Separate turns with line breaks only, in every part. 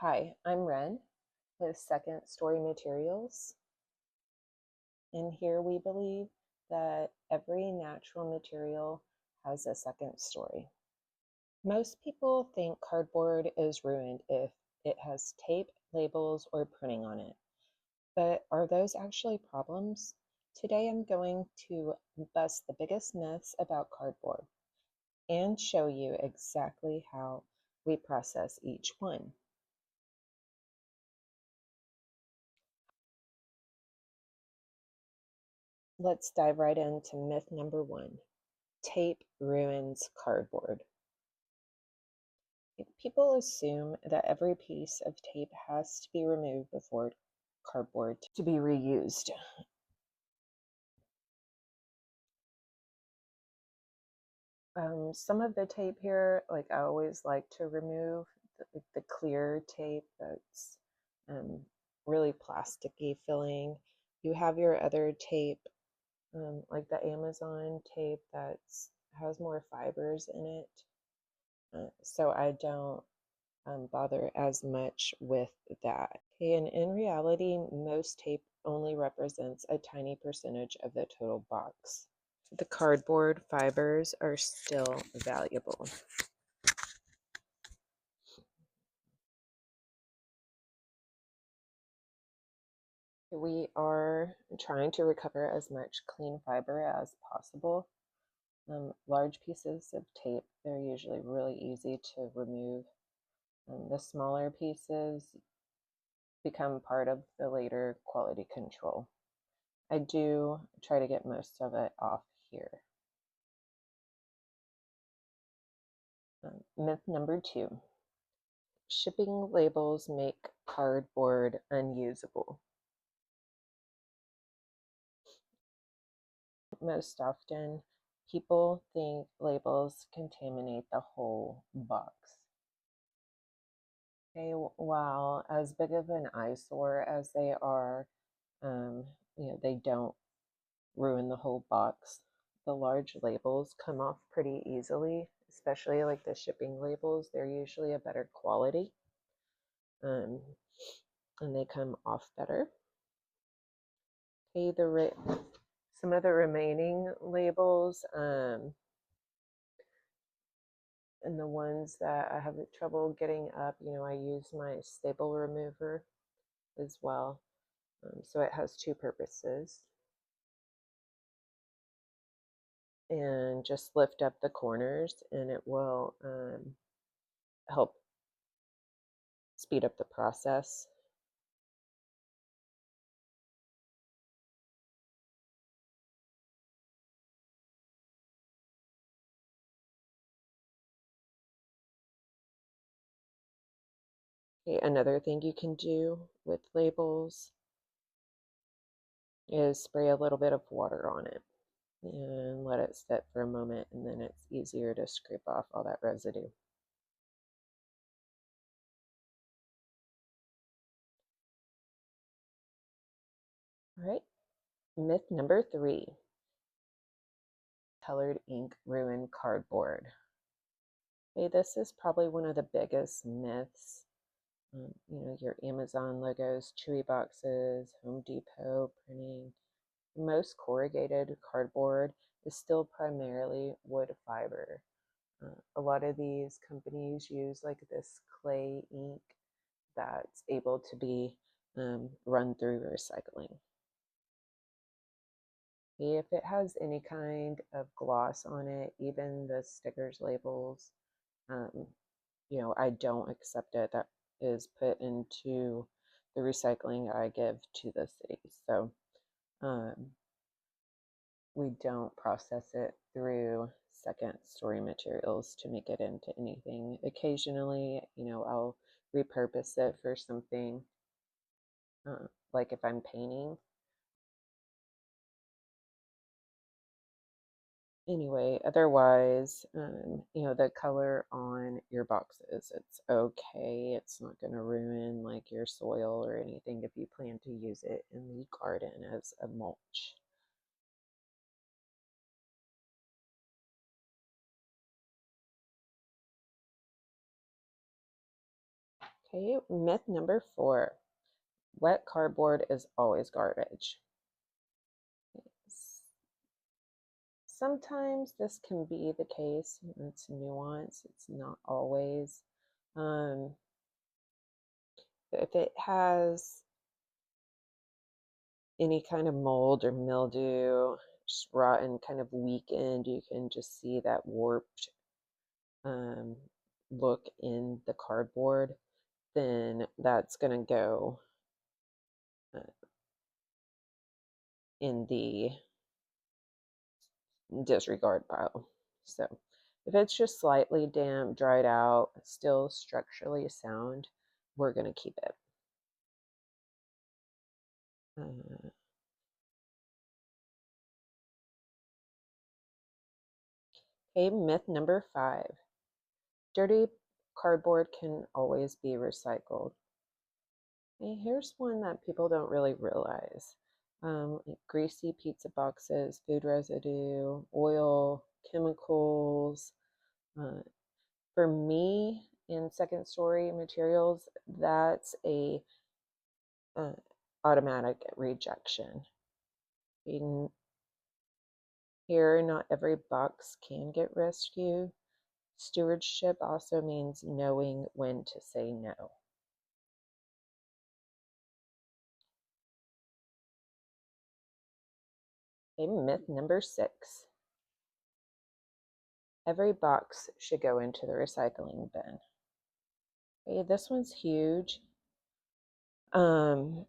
Hi, I'm Ren with Second Story Materials, and here we believe that every natural material has a second story. Most people think cardboard is ruined if it has tape, labels, or printing on it. But are those actually problems? Today I'm going to bust the biggest myths about cardboard and show you exactly how we process each one. Let's dive right into myth number one. Tape ruins cardboard. People assume that every piece of tape has to be removed before cardboard to be reused. Some of the tape here, like I always like to remove the clear tape that's um, really plasticky feeling. You have your other tape, like the Amazon tape that has more fibers in it. So I don't bother as much with that. Okay, and in reality, most tape only represents a tiny percentage of the total box. The cardboard fibers are still valuable. We are trying to recover as much clean fiber as possible. Large pieces of tape, they're usually really easy to remove. The smaller pieces become part of the later quality control. I do try to get most of it off here. Myth number two, shipping labels make cardboard unusable. Most often, people think labels contaminate the whole box. Okay, while as big of an eyesore as they are, um, they don't ruin the whole box. The large labels come off pretty easily, especially like the shipping labels. They're usually a better quality, um, and they come off better. Okay, some of the remaining labels, and the ones that I have trouble getting up, I use my staple remover as well. So it has two purposes. And just lift up the corners and it will help speed up the process. Okay, another thing you can do with labels is spray a little bit of water on it and let it sit for a moment, and then it's easier to scrape off all that residue. All right, myth number three, colored ink ruin cardboard. Okay, this is probably one of the biggest myths. Your Amazon logos, Chewy boxes, Home Depot printing. Most corrugated cardboard is still primarily wood fiber. A lot of these companies use like this clay ink that's able to be run through recycling. If it has any kind of gloss on it, even the stickers, labels, um, I don't accept it. That is put into the recycling I give to the city. So um, we don't process it through second story materials to make it into anything. Occasionally, I'll repurpose it for something, like if I'm painting. Anyway, otherwise, the color on your boxes, it's okay. It's not going to ruin like your soil or anything if you plan to use it in the garden as a mulch. Okay, myth number 4. Wet cardboard is always garbage. Sometimes this can be the case. It's nuance. It's not always. Um, if it has any kind of mold or mildew, just rotten, kind of weakened, you can just see that warped um, look in the cardboard, then that's going to go uh, in the disregard pile. So if it's just slightly damp, dried out, still structurally sound, we're going to keep it. Okay, myth number 5. Dirty cardboard can always be recycled. Okay, here's one that people don't really realize. Like greasy pizza boxes, food residue, oil, chemicals. Uh, for me, in second story materials, that's a uh, automatic rejection. Here, not every box can get rescued. Stewardship also means knowing when to say no. Okay, myth number 6. Every box should go into the recycling bin. Okay, this one's huge. Um,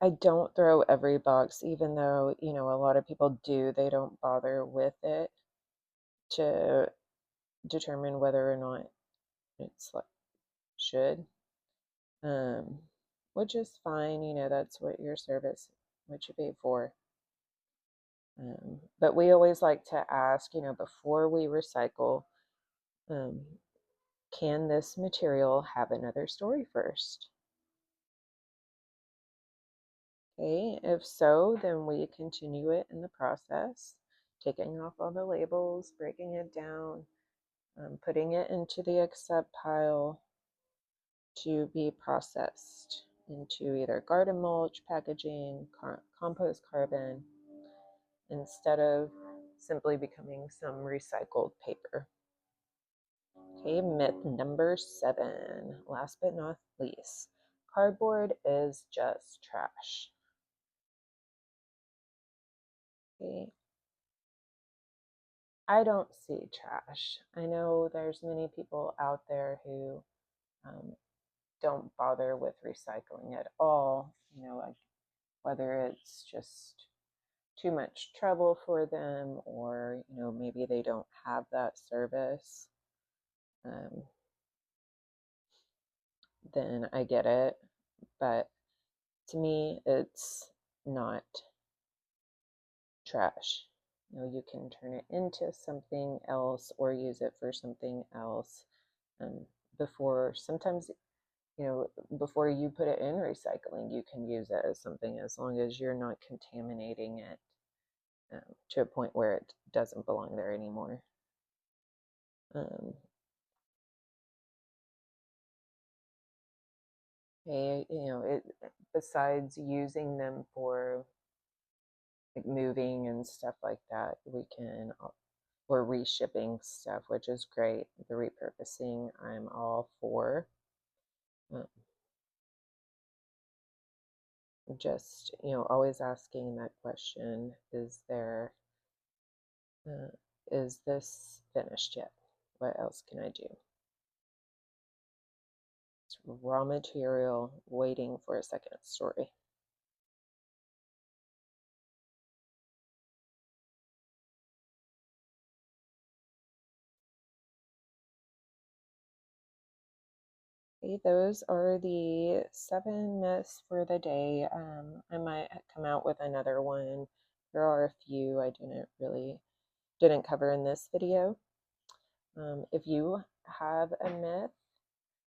I don't throw every box, even though, a lot of people do. They don't bother with it to determine whether or not it's like should, um, which is fine. That's what your service, what you pay for. But we always like to ask, before we recycle, um, can this material have another story first? Okay, if so, then we continue it in the process, taking off all the labels, breaking it down, putting it into the accept pile to be processed into either garden mulch, packaging, compost carbon, instead of simply becoming some recycled paper. Okay, myth number 7, last but not least, cardboard is just trash. Okay, I don't see trash. I know there's many people out there who um, don't bother with recycling at all, like whether it's just too much trouble for them or, maybe they don't have that service. Um, then I get it. But to me, it's not trash. You can turn it into something else or use it for something else. Um, before sometimes, before you put it in recycling, you can use it as something as long as you're not contaminating it to a point where it doesn't belong there anymore. Okay, besides using them for like moving and stuff like that, we can or reshipping stuff, which is great. The repurposing, I'm all for. Um, just always asking that question: uh, is this finished yet? What else can I do? It's raw material waiting for a second story. Okay, those are the 7 myths for the day. I might come out with another one. There are a few I didn't cover in this video. If you have a myth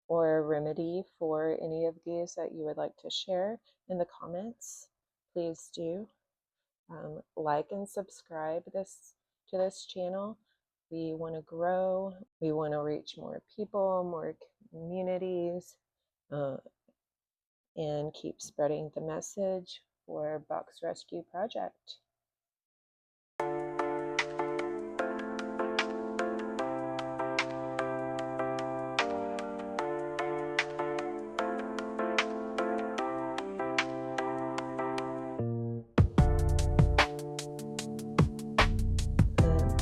or a remedy for any of these that you would like to share in the comments, please do. Like and subscribe to this channel. We want to grow. We want to reach more people, more communities, uh, and keep spreading the message for Box Rescue Project.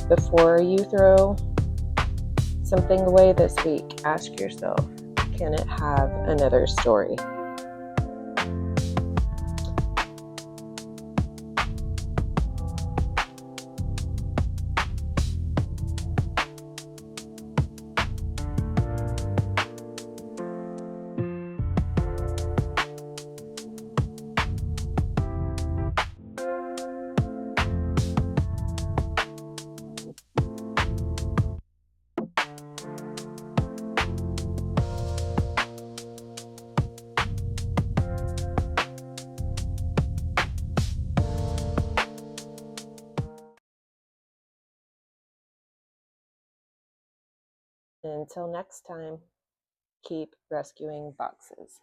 Before you throw something away this week, ask yourself, can it have another story? Until next time, keep rescuing boxes.